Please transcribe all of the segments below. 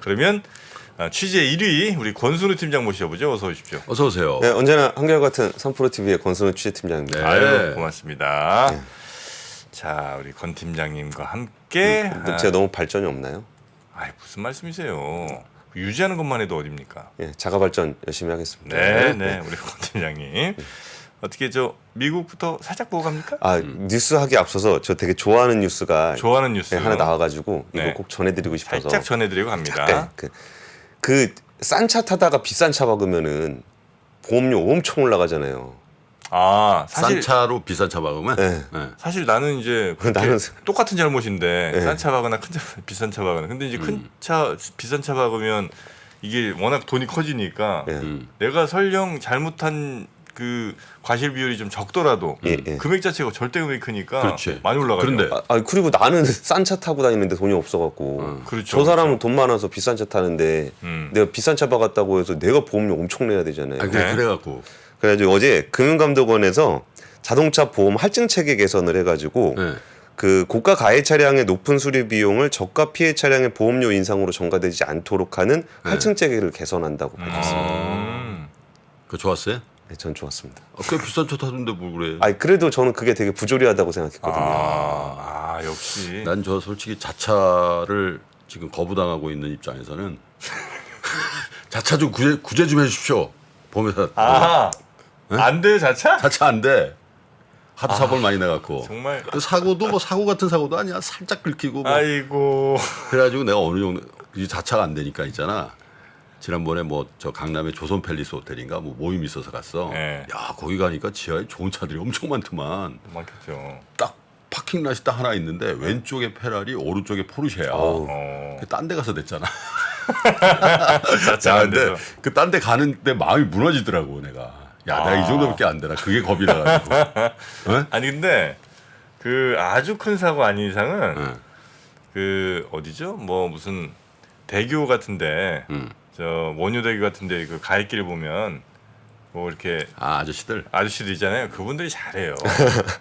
그러면 취재 1위 우리 권순우 팀장 모셔보죠. 어서 오십시오. 어서 오세요. 네, 언제나 한결같은 3프로TV의 권순우 취재팀장입니다. 네. 아유, 고맙습니다. 네. 자, 우리 권 팀장님과 함께 근데 제가 너무 발전이 없나요? 무슨 말씀이세요? 유지하는 것만 해도 어딥니까? 예, 자가 발전 열심히 하겠습니다. 네, 우리 권 팀장님. 어떻게 미국부터 살짝 보고 갑니까? 뉴스 하기 앞서서 저 되게 좋아하는 뉴스가 좋아하는 뉴스 하나 나와가지고 네. 이거 꼭 전해드리고 싶어서 살짝 전해드리고 갑니다. 잠깐 그 싼 차 타다가 비싼 차 박으면은 보험료 엄청 올라가잖아요. 사실 싼 차로 비싼 차 박으면 네. 네. 사실 나는 이제 나는 똑같은 잘못인데 네. 싼 차 박거나 비싼 차 박거나 근데 이제 비싼 차 박으면 이게 워낙 돈이 커지니까 예. 내가 설령 잘못한 그 과실 비율이 좀 적더라도 예. 금액 자체가 절대 금액이 크니까 그렇지. 많이 올라가죠. 그런데 그리고 나는 싼 차 타고 다니는데 돈이 없어갖고 그렇죠. 저 사람은 돈 많아서 비싼 차 타는데 음. 내가 비싼 차 박았다고 해서 내가 보험료 엄청 내야 되잖아요. 네. 그래갖고 그래가지고 어제 금융감독원에서 자동차 보험 할증 체계 개선을 해가지고 네. 그 고가 가해 차량의 높은 수리 비용을 저가 피해 차량의 보험료 인상으로 전가되지 않도록 하는 할증 체계를 개선한다고 밝혔습니다. 그거 좋았어요? 네, 전 좋았습니다. 꽤 비싼 차 타던데 뭘 그래? 그래도 저는 그게 되게 부조리하다고 생각했거든요. 역시 난 저 솔직히 자차를 지금 거부당하고 있는 입장에서는 자차 좀 구제 좀 해주십시오. 보험회사. 안 돼, 자차? 자차 안 돼. 하도 사고를 많이 내갖고. 정말 사고도 뭐 사고 같은 사고도 아니야. 살짝 긁히고. 뭐. 아이고. 그래가지고 내가 어느 정도 이 자차가 안 되니까 있잖아. 지난번에 뭐 저 강남에 조선 팰리스 호텔인가 뭐 모임 있어서 갔어. 네. 야 거기 가니까 지하에 좋은 차들이 엄청 많더만. 많겠죠. 딱 파킹 랏이 딱 하나 있는데 왼쪽에 페라리, 오른쪽에 포르쉐야. 딴 데 가서 냈잖아. 자차 안 근데 돼서. 그 딴 데 가는데 마음이 무너지더라고 내가. 야 내가 이 정도밖에 안 되나. 그게 겁이 나가지고. 어? 아니 근데 그 아주 큰 사고 아닌 이상은 응. 그 어디죠? 뭐 무슨 대교 같은데 저 원효대교 같은데 그 가해길 보면 뭐 이렇게 아저씨들. 아저씨들 있잖아요. 그분들이 잘해요.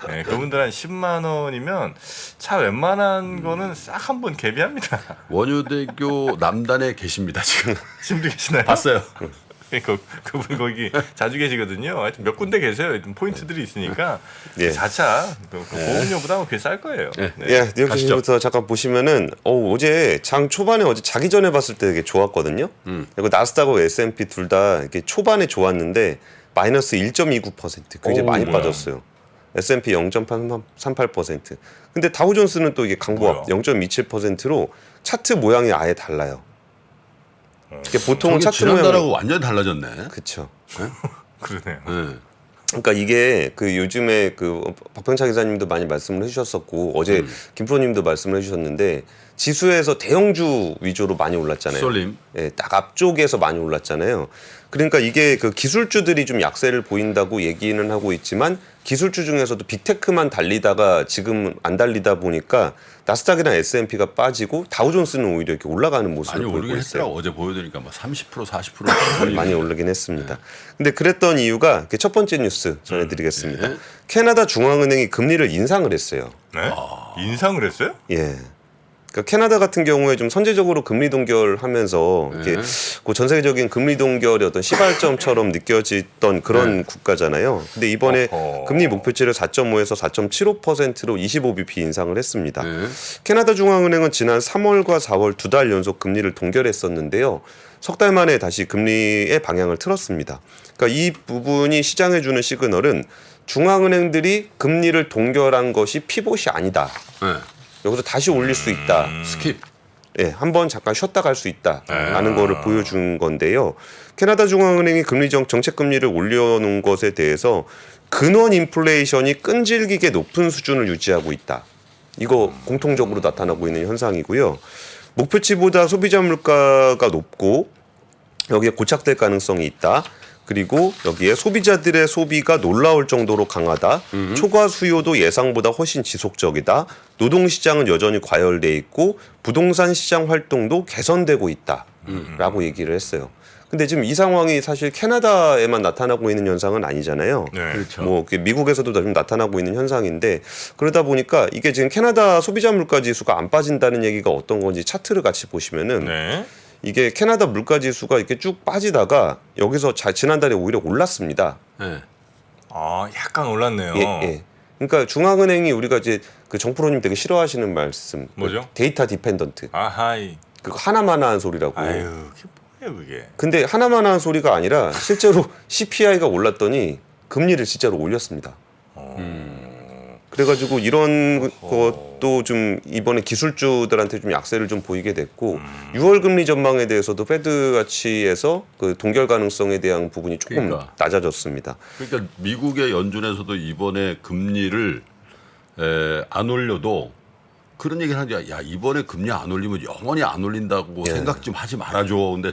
네, 그분들 한 10만 원이면 차 웬만한 거는 싹 한번 개비합니다. 원효대교 남단에 계십니다 지금. 지금도 계시나요? 봤어요. 그분 거기 자주 계시거든요. 하여튼 몇 군데 계세요. 하여튼 포인트들이 있으니까 예. 자차 보험료보다 그게 쌀 거예요. 네. 네. 예, 뉴욕 시부터 잠깐 보시면은 어제 장 초반에 어제 자기 전에 봤을 때 되게 좋았거든요. 그리고 나스닥하고 S&P 둘 다 이렇게 초반에 좋았는데 마이너스 1.29% 굉장히 많이 뭐야. 빠졌어요. S&P 0.38%. 근데 다우존스는 또 이게 강보합 0.27%로 차트 모양이 아예 달라요. 이게 보통은 차트 지난달하고 모양 완전히 달라졌네. 그렇죠. 그러네요. 네. 그러니까 이게 그 요즘에 그 박병차 기자님도 많이 말씀을 해주셨었고 어제 김프로님도 말씀을 해주셨는데 지수에서 대형주 위주로 많이 올랐잖아요. 쏠림. 예, 딱 앞쪽에서 많이 올랐잖아요. 그러니까 이게 그 기술주들이 좀 약세를 보인다고 얘기는 하고 있지만 기술주 중에서도 빅테크만 달리다가 지금 안 달리다 보니까 나스닥이나 S&P가 빠지고 다우존스는 오히려 이렇게 올라가는 모습을 많이 보이고 오르긴 있어요. 했더라. 어제 보여드리니까 막 30% 40% 많이 오르긴 했습니다. 근데 그랬던 이유가 첫 번째 뉴스 전해드리겠습니다. 네. 캐나다 중앙은행이 금리를 인상을 했어요. 네? 인상을 했어요? 예. 그러니까 캐나다 같은 경우에 좀 선제적으로 금리 동결하면서 이렇게 그 전 세계적인 금리 동결의 어떤 시발점처럼 느껴지던 그런 국가잖아요. 근데 이번에 어허. 금리 목표치를 4.5에서 4.75%로 25bp 인상을 했습니다. 캐나다 중앙은행은 지난 3월과 4월 2달 연속 금리를 동결했었는데요. 석 달 만에 다시 금리의 방향을 틀었습니다. 그러니까 이 부분이 시장에 주는 시그널은 중앙은행들이 금리를 동결한 것이 피봇이 아니다. 네. 여기서 다시 올릴 수 있다. 스킵. 예, 한번 잠깐 쉬었다 갈 수 있다라는 거를 보여준 건데요. 캐나다 중앙은행이 정책 금리를 올려놓은 것에 대해서 근원 인플레이션이 끈질기게 높은 수준을 유지하고 있다. 이거 공통적으로 나타나고 있는 현상이고요. 목표치보다 소비자 물가가 높고 여기에 고착될 가능성이 있다. 그리고 여기에 소비자들의 소비가 놀라울 정도로 강하다. 초과 수요도 예상보다 훨씬 지속적이다. 노동시장은 여전히 과열돼 있고 부동산 시장 활동도 개선되고 있다라고 얘기를 했어요. 근데 지금 이 상황이 사실 캐나다에만 나타나고 있는 현상은 아니잖아요. 네. 그렇죠. 뭐 미국에서도 좀 나타나고 있는 현상인데 그러다 보니까 이게 지금 캐나다 소비자 물가 지수가 안 빠진다는 얘기가 어떤 건지 차트를 같이 보시면은 네. 이게 캐나다 물가 지수가 이렇게 쭉 빠지다가 여기서 지난달에 오히려 올랐습니다. 네. 아, 약간 올랐네요. 예. 그러니까 중앙은행이 우리가 이제 그 정프로님 되게 싫어하시는 말씀. 뭐죠? 데이터 디펜던트. 아하이. 그거 하나만 한 소리라고. 아유, 그게 뭐예요, 그게? 근데 하나만 한 소리가 아니라 실제로 CPI가 올랐더니 금리를 진짜로 올렸습니다. 그래가지고 이런 것도 좀 이번에 기술주들한테 좀 약세를 좀 보이게 됐고 6월 금리 전망에 대해서도 페드 가치에서 그 동결 가능성에 대한 부분이 조금 그러니까. 낮아졌습니다. 그러니까 미국의 연준에서도 이번에 금리를 안 올려도 그런 얘기를 하죠. 야, 이번에 금리 안 올리면 영원히 안 올린다고 예. 생각 좀 하지 말아줘. 근데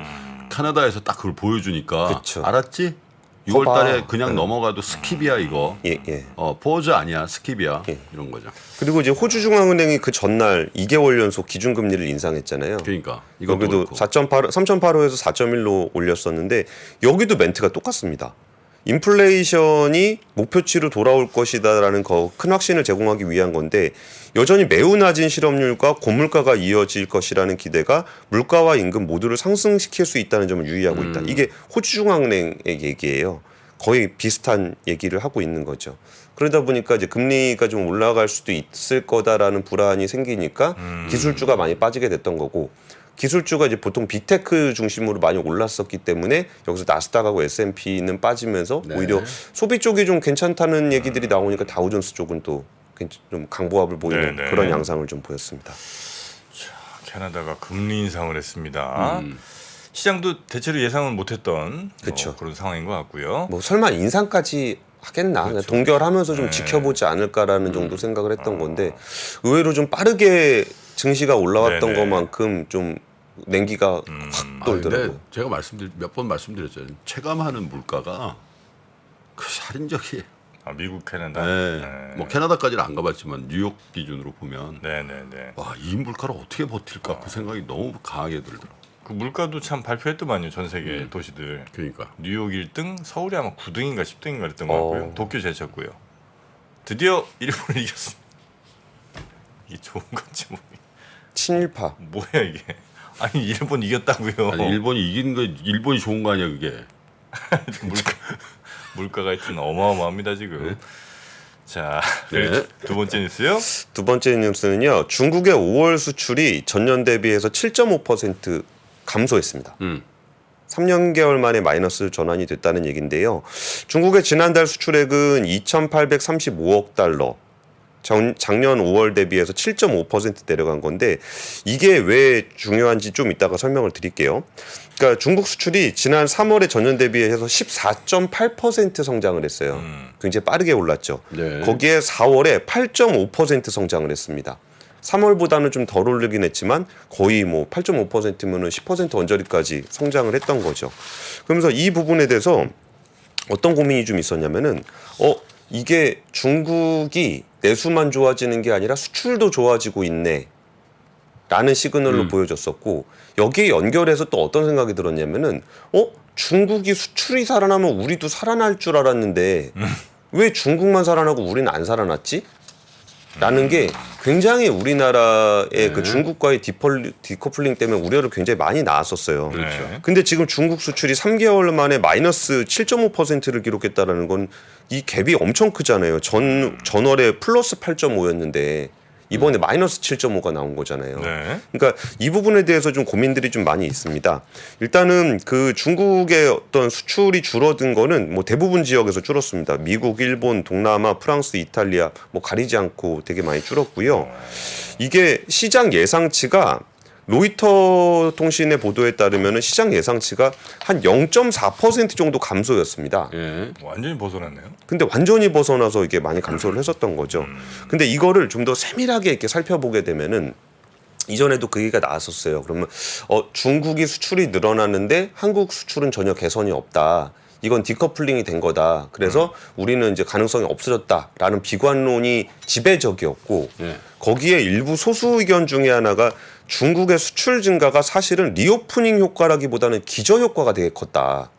캐나다에서 딱 그걸 보여주니까 그쵸. 알았지? 6월 거봐. 달에 그냥 넘어가도 스킵이야 이거. 예. 포즈 아니야 스킵이야. 예. 이런 거죠. 그리고 이제 호주 중앙은행이 그 전날 2개월 연속 기준금리를 인상했잖아요. 그러니까 이것도 여기도 그렇고. 3.85에서 4.1로 올렸었는데 여기도 멘트가 똑같습니다. 인플레이션이 목표치로 돌아올 것이다라는 큰 확신을 제공하기 위한 건데 여전히 매우 낮은 실업률과 고물가가 이어질 것이라는 기대가 물가와 임금 모두를 상승시킬 수 있다는 점을 유의하고 있다. 이게 호주 중앙은행의 얘기예요. 거의 비슷한 얘기를 하고 있는 거죠. 그러다 보니까 이제 금리가 좀 올라갈 수도 있을 거다라는 불안이 생기니까 기술주가 많이 빠지게 됐던 거고 기술주가 이제 보통 빅테크 중심으로 많이 올랐었기 때문에 여기서 나스닥하고 S&P는 빠지면서 네. 오히려 소비 쪽이 좀 괜찮다는 얘기들이 나오니까 다우존스 쪽은 또 좀 강보합을 보이는 네네. 그런 양상을 좀 보였습니다. 캐나다가 금리 인상을 했습니다. 시장도 대체로 예상은 못했던 그쵸. 그런 상황인 것 같고요. 뭐 설마 인상까지 하겠나 그냥 동결하면서 좀 지켜보지 않을까라는 정도 생각을 했던 건데 의외로 좀 빠르게 증시가 올라왔던 네네. 것만큼 좀 냉기가 확 돌더라고요. 근데 제가 몇 번 말씀드렸잖아요. 체감하는 물가가 그 살인적이에요. 아, 미국, 캐나다. 네. 네. 뭐 캐나다까지는 안 가봤지만 뉴욕 기준으로 보면 네네네. 와, 이 물가를 어떻게 버틸까 그 생각이 너무 강하게 들더라고요. 그 물가도 참 발표했더만요. 전 세계 도시들. 그러니까 뉴욕 1등, 서울이 아마 9등인가 10등인가 그랬던 것 같고요. 어. 도쿄 제쳤고요. 드디어 일본을 이겼습니다. 이게 좋은 건지 친일파. 뭐야 이게? 아니 일본 이겼다고요. 아니, 일본이 이긴 거 일본이 좋은 거 아니야 그게. 물가가 하여튼 어마어마합니다 지금. 자, 네. 두 번째 뉴스요. 두 번째 뉴스는요. 중국의 5월 수출이 전년 대비해서 7.5% 감소했습니다. 3년개월 만에 마이너스 전환이 됐다는 얘기인데요. 중국의 지난달 수출액은 2,835억 달러. 작년 5월 대비해서 7.5% 내려간 건데 이게 왜 중요한지 좀 이따가 설명을 드릴게요. 그러니까 중국 수출이 지난 3월에 전년 대비해서 14.8% 성장을 했어요. 굉장히 빠르게 올랐죠. 네. 거기에 4월에 8.5% 성장을 했습니다. 3월보다는 좀 덜 오르긴 했지만 거의 뭐 8.5%면은 10% 언저리까지 성장을 했던 거죠. 그러면서 이 부분에 대해서 어떤 고민이 좀 있었냐면은 이게 중국이 내수만 좋아지는 게 아니라 수출도 좋아지고 있네 라는 시그널로 보여줬었고 여기에 연결해서 또 어떤 생각이 들었냐면은 중국이 수출이 살아나면 우리도 살아날 줄 알았는데 왜 중국만 살아나고 우리는 안 살아났지? 라는 게 굉장히 우리나라의 그 중국과의 디커플링 때문에 우려를 굉장히 많이 낳았었어요. 그렇죠. 근데 지금 중국 수출이 3개월 만에 마이너스 7.5%를 기록했다라는 건 이 갭이 엄청 크잖아요. 전월에 플러스 8.5였는데 이번에 마이너스 7.5가 나온 거잖아요. 네. 그러니까 이 부분에 대해서 좀 고민들이 좀 많이 있습니다. 일단은 그 중국의 어떤 수출이 줄어든 거는 뭐 대부분 지역에서 줄었습니다. 미국, 일본, 동남아, 프랑스, 이탈리아 뭐 가리지 않고 되게 많이 줄었고요. 이게 시장 예상치가 로이터 통신의 보도에 따르면 시장 예상치가 한 0.4% 정도 감소였습니다. 예. 완전히 벗어났네요. 근데 완전히 벗어나서 이게 많이 감소를 했었던 거죠. 근데 이거를 좀 더 세밀하게 이렇게 살펴보게 되면은 이전에도 그 얘기가 나왔었어요. 그러면 중국이 수출이 늘어나는데 한국 수출은 전혀 개선이 없다. 이건 디커플링이 된 거다. 그래서 우리는 이제 가능성이 없어졌다라는 비관론이 지배적이었고 거기에 일부 소수 의견 중에 하나가 중국의 수출 증가가 사실은 리오프닝 효과라기보다는 기저 효과가 되게 컸다.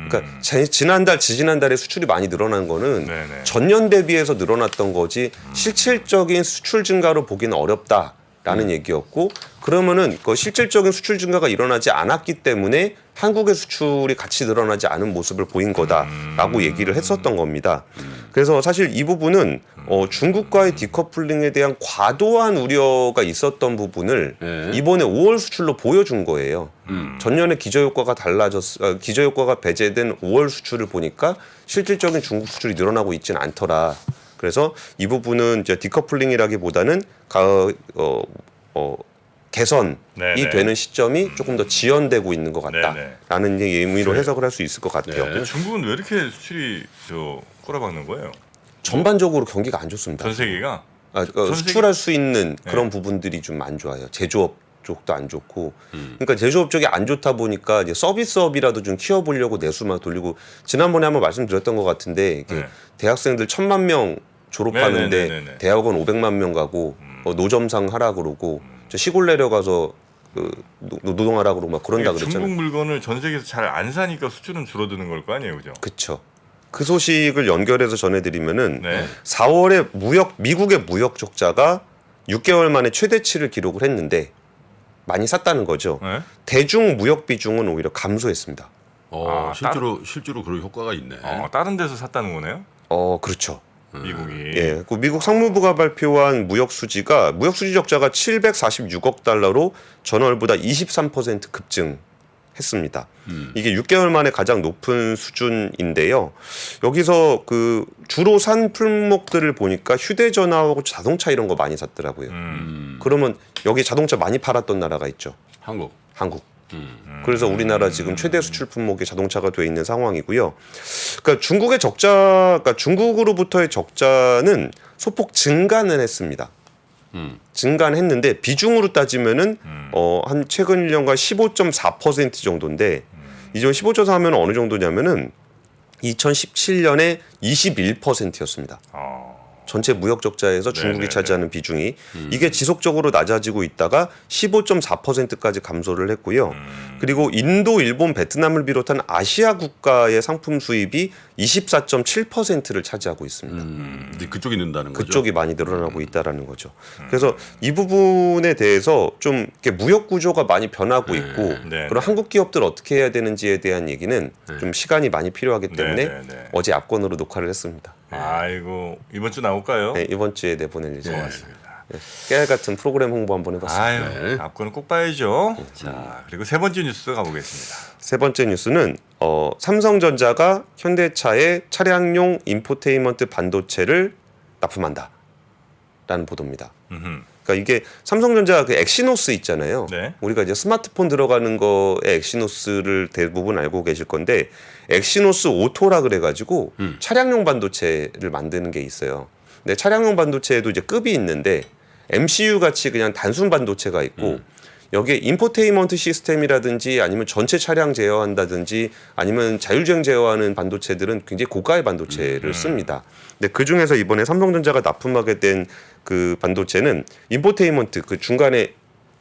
그러니까 지지난달에 수출이 많이 늘어난 거는 네네. 전년 대비해서 늘어났던 거지 실질적인 수출 증가로 보기는 어렵다. 라는 얘기였고 그러면은 그 실질적인 수출 증가가 일어나지 않았기 때문에 한국의 수출이 같이 늘어나지 않은 모습을 보인 거다라고 얘기를 했었던 겁니다. 그래서 사실 이 부분은 중국과의 디커플링에 대한 과도한 우려가 있었던 부분을 네. 이번에 5월 수출로 보여준 거예요. 전년에 기저효과가 기저효과가 배제된 5월 수출을 보니까 실질적인 중국 수출이 늘어나고 있지는 않더라. 그래서 이 부분은 이제 디커플링이라기보다는 개선이 네네. 되는 시점이 조금 더 지연되고 있는 것 네네. 같다라는 의미로 해석을 할 수 있을 것 같아요. 네. 중국은 왜 이렇게 수출이 꼬라박는 거예요? 전반적으로 경기가 안 좋습니다. 전 세계가 수출할 수 있는 네. 그런 부분들이 좀 안 좋아요. 제조업 쪽도 안 좋고, 그러니까 제조업 쪽이 안 좋다 보니까 이제 서비스업이라도 좀 키워보려고 내수만 돌리고 지난번에 한번 말씀드렸던 것 같은데 이게 네. 대학생들 1,000만 명 졸업하는데 네네네네네. 대학원 500만 명 가고 노점상 하라 그러고 저 시골 내려가서 노동하라 그러고 막 그런다 중국 그랬잖아요. 물건을 전 세계에서 잘 안 사니까 수출은 줄어드는 걸 거 아니에요, 그죠? 그렇죠. 그 소식을 연결해서 전해드리면은 네. 4월에 미국의 무역 적자가 6개월 만에 최대치를 기록을 했는데 많이 샀다는 거죠. 네? 대중 무역 비중은 오히려 감소했습니다. 실제로 그런 효과가 있네. 다른 데서 샀다는 거네요, 그렇죠. 미국이. 예, 그 미국 상무부가 발표한 무역 수지 적자가 746억 달러로 전월보다 23% 급증했습니다. 이게 6개월 만에 가장 높은 수준인데요. 여기서 그 주로 산 품목들을 보니까 휴대전화하고 자동차 이런 거 많이 샀더라고요. 그러면 여기 자동차 많이 팔았던 나라가 있죠. 한국. 그래서 우리나라 지금 최대 수출 품목이 자동차가 돼 있는 상황이고요. 그러니까 중국으로부터의 적자는 소폭 증가는 했습니다. 증가는 했는데 비중으로 따지면은 한 최근 1년간 15.4% 정도인데 이전 15.4 하면 어느 정도냐면은 2017년에 21%였습니다. 전체 무역 적자에서 중국이 네네네. 차지하는 비중이 이게 지속적으로 낮아지고 있다가 15.4%까지 감소를 했고요. 그리고 인도, 일본, 베트남을 비롯한 아시아 국가의 상품 수입이 24.7%를 차지하고 있습니다. 근데 그쪽이 는다는 거죠. 그쪽이 많이 늘어나고 있다라는 거죠. 그래서 이 부분에 대해서 좀 이렇게 무역 구조가 많이 변하고 있고 네. 그럼 한국 기업들 어떻게 해야 되는지에 대한 얘기는 좀 시간이 많이 필요하기 때문에 네. 어제 압권으로 녹화를 했습니다. 아이고, 이번 주 나올까요? 네, 이번 주에 내보낼 예정입니다. 고맙습니다. 깨알 같은 프로그램 홍보 한번 해봤습니다. 아유, 네. 앞거는 꼭 봐야죠. 자, 그리고 세 번째 뉴스 가보겠습니다. 세 번째 뉴스는 삼성전자가 현대차에 차량용 인포테인먼트 반도체를 납품한다라는 보도입니다. 그러니까 이게 삼성전자 그 엑시노스 있잖아요. 네. 우리가 이제 스마트폰 들어가는 거에 엑시노스를 대부분 알고 계실 건데 엑시노스 오토라 그래가지고 차량용 반도체를 만드는 게 있어요. 근데 차량용 반도체에도 이제 급이 있는데 MCU 같이 그냥 단순 반도체가 있고 여기에 인포테인먼트 시스템이라든지 아니면 전체 차량 제어한다든지 아니면 자율주행 제어하는 반도체들은 굉장히 고가의 반도체를 씁니다. 근데 그 중에서 이번에 삼성전자가 납품하게 된 그 반도체는 인포테인먼트 그 중간에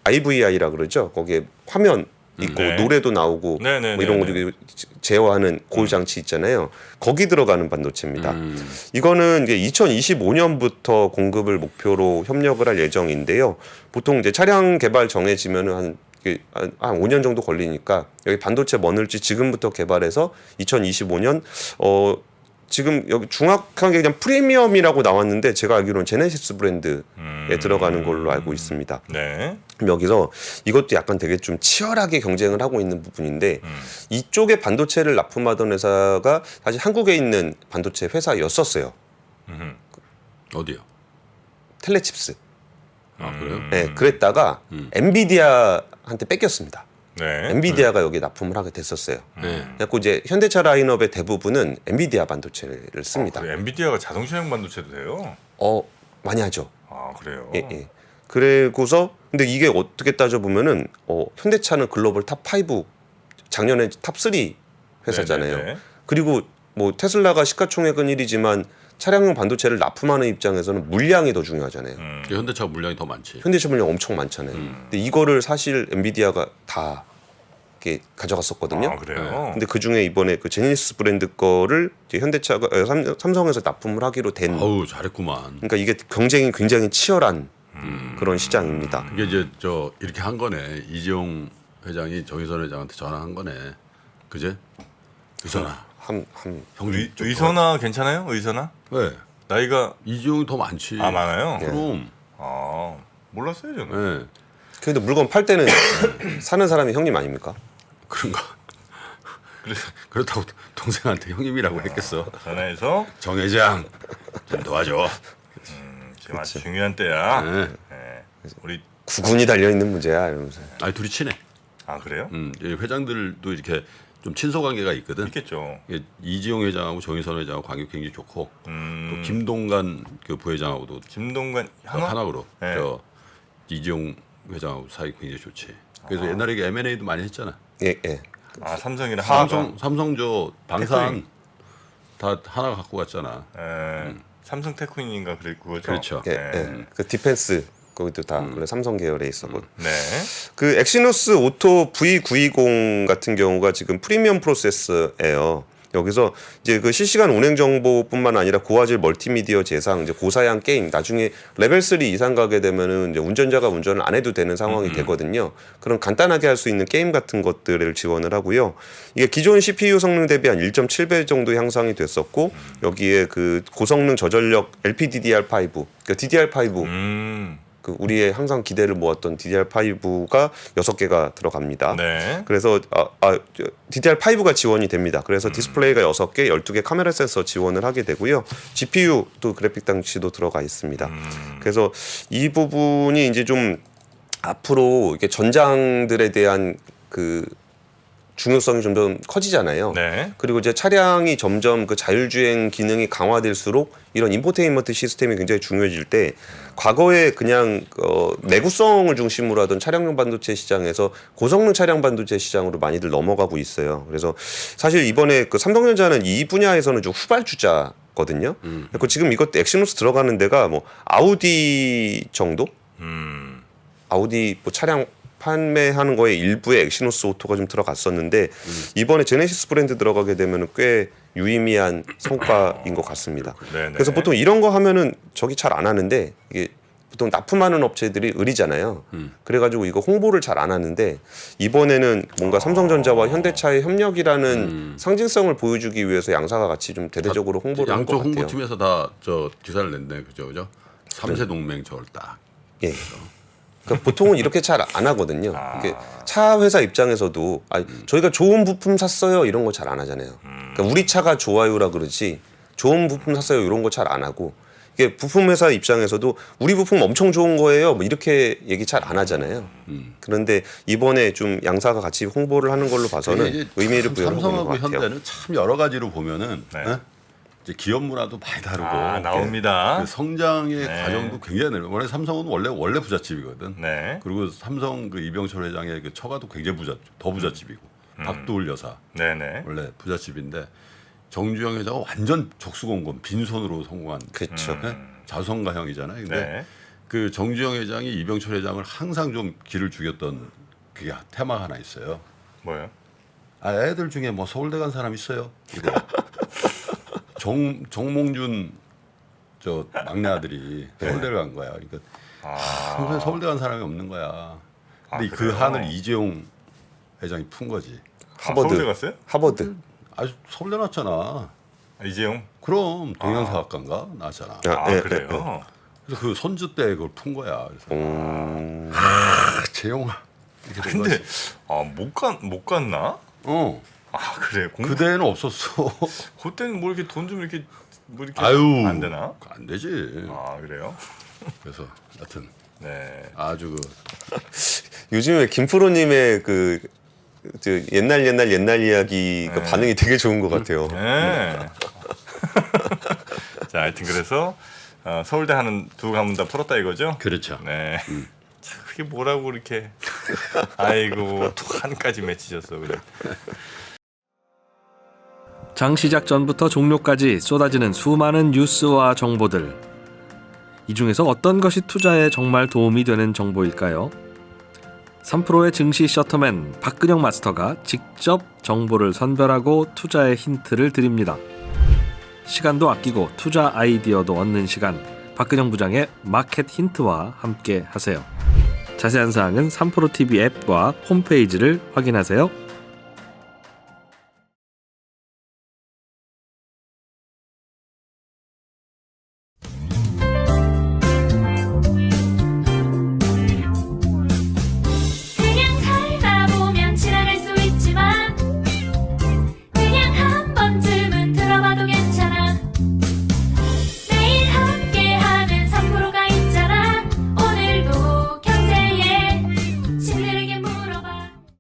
IVI라 그러죠. 거기에 화면 있고 네. 노래도 나오고 네네네네. 뭐 이런 거 제어하는 그 장치 있잖아요. 거기 들어가는 반도체입니다. 이거는 이제 2025년부터 공급을 목표로 협력을 할 예정인데요. 보통 이제 차량 개발 정해지면은 한 5년 정도 걸리니까 여기 반도체 뭐 넣을지 지금부터 개발해서 2025년 지금 여기 정확하게 그냥 프리미엄이라고 나왔는데 제가 알기로는 제네시스 브랜드에 들어가는 걸로 알고 있습니다. 네. 그럼 여기서 이것도 약간 되게 좀 치열하게 경쟁을 하고 있는 부분인데 이쪽에 반도체를 납품하던 회사가 사실 한국에 있는 반도체 회사였었어요. 어디요? 텔레칩스. 그래요? 네, 그랬다가 엔비디아한테 뺏겼습니다. 네. 엔비디아가 여기 납품을 하게 됐었어요. 네. 그래서 이제 현대차 라인업의 대부분은 엔비디아 반도체를 씁니다. 그래, 엔비디아가 자동차용 반도체도 돼요? 많이 하죠. 아, 그래요? 예. 그리고서 근데 이게 어떻게 따져보면은 현대차는 글로벌 탑5 작년에 탑3 회사잖아요. 네네네. 그리고 뭐 테슬라가 시가총액은 1위지만 차량용 반도체를 납품하는 입장에서는 물량이 더 중요하잖아요. 현대차 물량이 더 많지. 현대차 물량 엄청 많잖아요. 근데 이거를 사실 엔비디아가 다 이렇게 가져갔었거든요. 아, 그래요? 근데 그 중에 이번에 그 제네시스 브랜드 거를 이제 현대차가 삼성에서 납품을 하기로 된. 아우 잘했구만. 그러니까 이게 경쟁이 굉장히 치열한 그런 시장입니다. 이게 이제 이렇게 한 거네. 이재용 회장이 정의선 회장한테 전화한 거네. 그제? 의선아. 의선아 괜찮아요? 의선아? 왜? 나이가 이재용이 더 많지. 많아요? 그럼. 몰랐어요 저는. 네. 그래도 물건 팔 때는 사는 사람이 형님 아닙니까? 그런가? 그렇다고 동생한테 형님이라고 했겠어. 전화해서 정 회장 좀 도와줘. 지금 아주 중요한 때야. 네. 네. 우리 구군이 달려 있는 문제야 이러면서. 아니 둘이 친해. 그래요? 이 회장들도 이렇게 좀 친소 관계가 있거든. 있겠죠. 이지용 회장하고 정의선 회장하고 관계 굉장히 좋고 또 김동관 그 부회장하고도 김동관 하나로 네. 이지용 회장하고 사이 굉장히 좋지. 그래서 옛날에 M&A도 많이 했잖아. 예. 삼성이랑 하나가. 삼성 방산 다 하나 갖고 갔잖아. 삼성 테크인인가 그거죠. 그렇죠. 예. 그 디펜스 거기도 다 원래 삼성 계열에 있었고. 네. 그 엑시노스 오토 V920 같은 경우가 지금 프리미엄 프로세서예요. 여기서 이제 그 실시간 운행 정보뿐만 아니라 고화질 멀티미디어 재상, 이제 고사양 게임, 나중에 레벨 3 이상 가게 되면은 이제 운전자가 운전을 안 해도 되는 상황이 되거든요. 그런 간단하게 할 수 있는 게임 같은 것들을 지원을 하고요. 이게 기존 CPU 성능 대비 한 1.7배 정도 향상이 됐었고, 여기에 그 고성능 저전력 LPDDR5, 그러니까 DDR5 그 우리의 항상 기대를 모았던 DDR5가 6개가 들어갑니다. 네. 그래서 DDR5가 지원이 됩니다. 그래서 디스플레이가 6개, 12개 카메라 센서 지원을 하게 되고요. GPU 또 그래픽 장치도 들어가 있습니다. 그래서 이 부분이 이제 좀 앞으로 이렇게 전장들에 대한 그 중요성이 점점 커지잖아요. 네. 그리고 이제 차량이 점점 그 자율주행 기능이 강화될수록 이런 인포테인먼트 시스템이 굉장히 중요해질 때 과거에 그냥 내구성을 중심으로 하던 차량용 반도체 시장에서 고성능 차량 반도체 시장으로 많이들 넘어가고 있어요. 그래서 사실 이번에 그 삼성전자는 이 분야에서는 좀 후발주자거든요. 그리고 지금 이것도 엑시노스 들어가는 데가 뭐 아우디 정도? 아우디 뭐 차량 판매하는 거에 일부에 엑시노스 오토가 좀 들어갔었는데 이번에 제네시스 브랜드 들어가게 되면은 꽤 유의미한 성과인 것 같습니다. 네네. 그래서 보통 이런 거 하면은 저기 잘 안 하는데 이게 보통 납품하는 업체들이 의리잖아요. 그래가지고 이거 홍보를 잘 안 하는데 이번에는 뭔가 삼성전자와 현대차의 협력이라는 상징성을 보여주기 위해서 양사가 같이 좀 대대적으로 홍보를 한 것 양쪽 같아요. 홍보팀에서 다 기사를 냈네, 그죠? 3세 동맹 저걸 딱. 예. 그러니까 보통은 이렇게 잘 안 하거든요. 이게 차 회사 입장에서도 저희가 좋은 부품 샀어요 이런 거 잘 안 하잖아요. 그러니까 우리 차가 좋아요라 그러지 좋은 부품 샀어요 이런 거 잘 안 하고 이게 부품 회사 입장에서도 우리 부품 엄청 좋은 거예요 뭐 이렇게 얘기 잘 안 하잖아요. 그런데 이번에 좀 양사가 같이 홍보를 하는 걸로 봐서는 의미를 부여하고 있는 것 삼성하고 같아요. 현대는 참 여러 가지로 보면은 네. 이제 기업 문화도 많이 다르고 나옵니다. 그 성장의 네. 과정도 굉장히 넓어요. 원래 삼성은 원래 부잣집이거든. 네. 그리고 삼성 그 이병철 회장의 그 처가도 굉장히 더 부잣집이고 박두울 여사 네네. 원래 부잣집인데 정주영 회장은 완전 적수공검 빈손으로 성공한 그렇죠. 자수성가형이잖아요. 근데 네. 그 정주영 회장이 이병철 회장을 항상 좀 길을 죽였던 그게 테마가 하나 있어요. 뭐요? 애들 중에 뭐 서울대 간 사람 있어요? 이거. 정몽준 저 막내 아들이 서울대를 간 거야. 그러니까 항상 서울대 간 사람이 없는 거야. 근데 그 그래요? 한을 이재용 회장이 푼 거지. 하버드. 서울대 갔어요? 하버드. 아주 서울대 나왔잖아. 이재용? 그럼 동양사학과인가 나왔잖아. 그래요? 그래서 그 손주 때 그걸 푼 거야. 그래서 재용아 이렇게 된 근데 거지. 못 갔나? 그래. 그대는 없었어. 그때는 뭐 이렇게 돈 좀 이렇게 뭐 이렇게 아유 안 되나? 안 되지. 그래요? 그래서 여튼 네. 아주 요즘에 김프로님의 그 옛날 이야기 그 반응이 되게 좋은 것 같아요. 네. 자, 하여튼 그래서 서울대 하는 두 가문 다 풀었다 이거죠? 그렇죠. 네. 참, 그게 뭐라고 이렇게 아이고 또 한까지 맺히셨어 그래. 장 시작 전부터 종료까지 쏟아지는 수많은 뉴스와 정보들. 이 중에서 어떤 것이 투자에 정말 도움이 되는 정보일까요? 3프로의 증시 셔터맨 박근영 마스터가 직접 정보를 선별하고 투자의 힌트를 드립니다. 시간도 아끼고 투자 아이디어도 얻는 시간, 박근영 부장의 마켓 힌트와 함께 하세요. 자세한 사항은 3프로TV 앱과 홈페이지를 확인하세요.